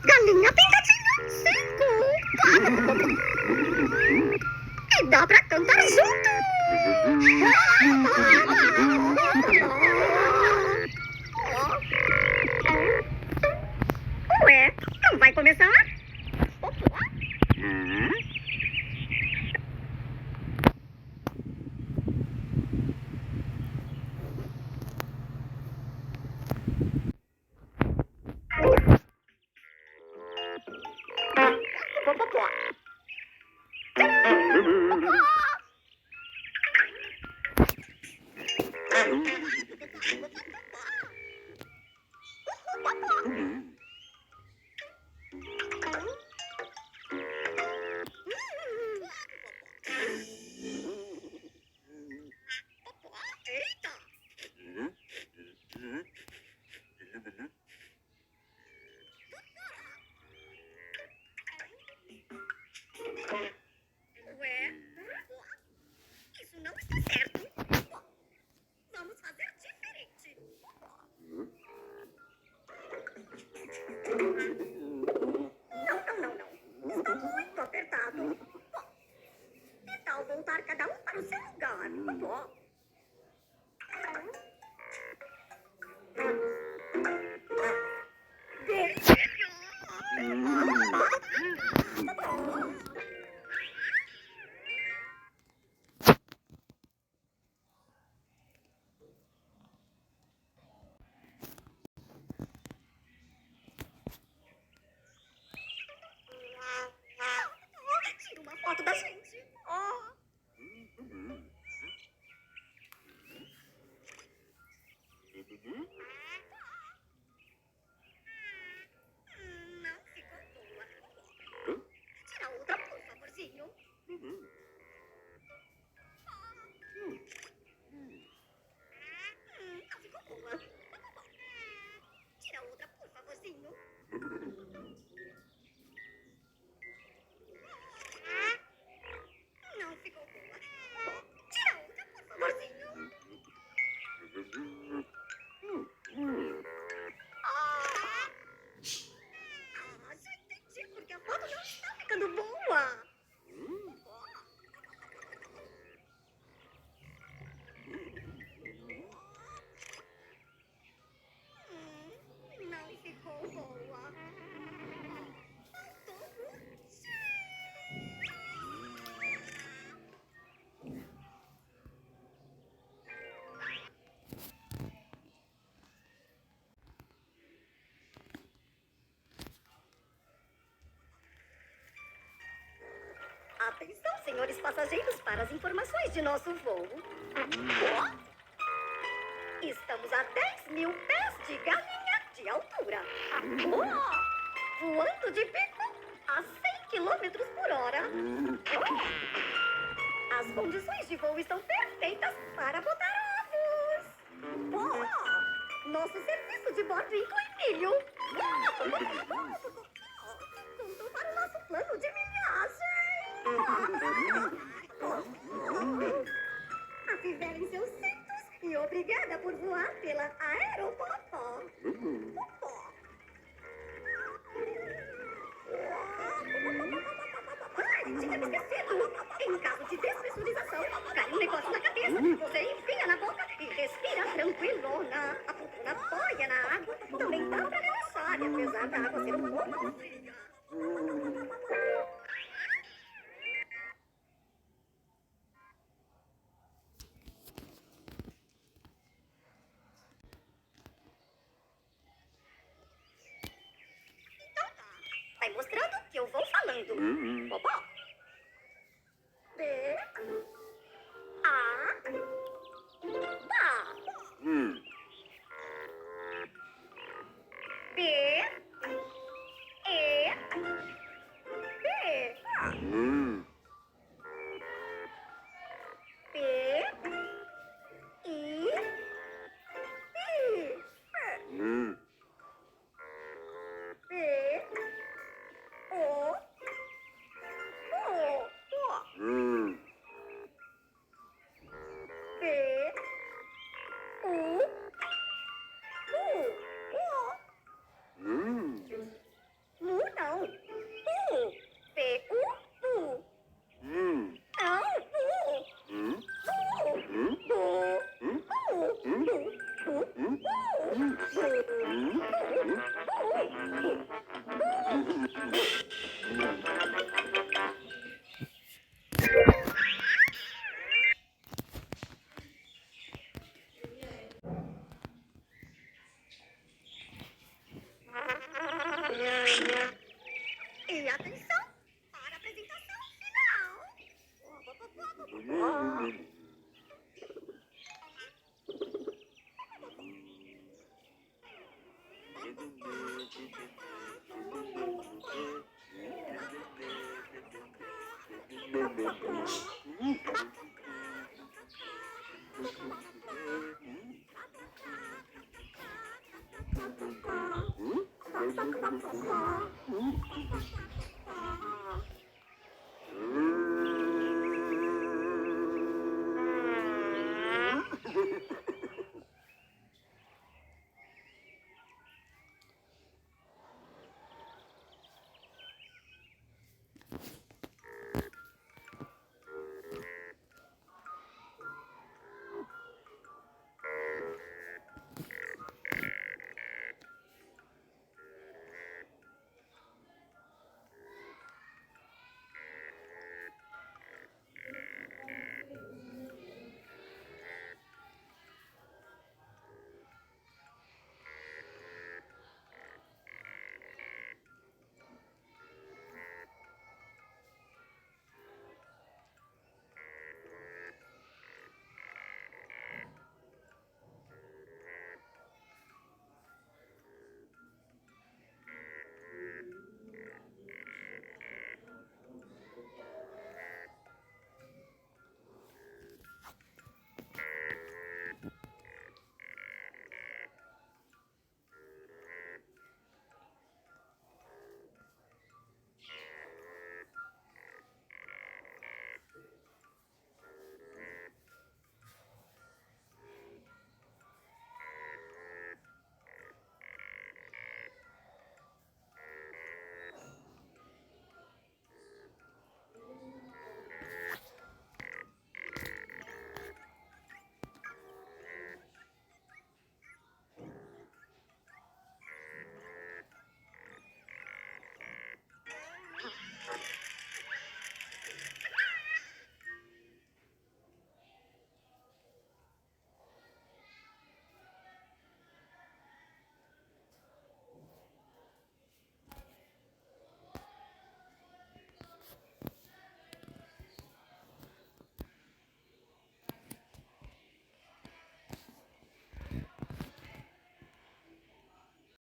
Galinha Pintadinha 5. E dá pra cantar junto. Ué, não vai começar? Ué, isso não está certo. Vamos fazer diferente. Não. Está muito apertado. Que tal voltar cada um para o seu lugar? Tira uma foto da gente. Não ficou boa. Tira outra, por favorzinho. Não ficou boa. Tira outra, por favorzinho. Não ficou boa. Tira outra, por favorzinho. Já entendi porque a foto não está ficando boa. Não ficou boa. Faltou muito. Atenção, senhores passageiros, para as informações de nosso voo. Estamos a 10.000 pés de galinha de altura. Voando de pico a 100 km por hora. As condições de voo estão perfeitas para botar ovos. Nosso serviço de bordo inclui milho. Contou para o nosso plano de milhagem. Afivelem seus cintos e obrigada por voar pela aeropopó. Tinha me esquecido. Em caso de despressurização, cai um negócio na cabeça. Você enfia na boca e respira tranquilona. A poltrona boia na água. Também dá pra relaxar, apesar da água ser um pouco fria. Então tá. Vai mostrando que eu vou falando. Popó. B. A. Pá. B. E. B. P. I. I. P. O.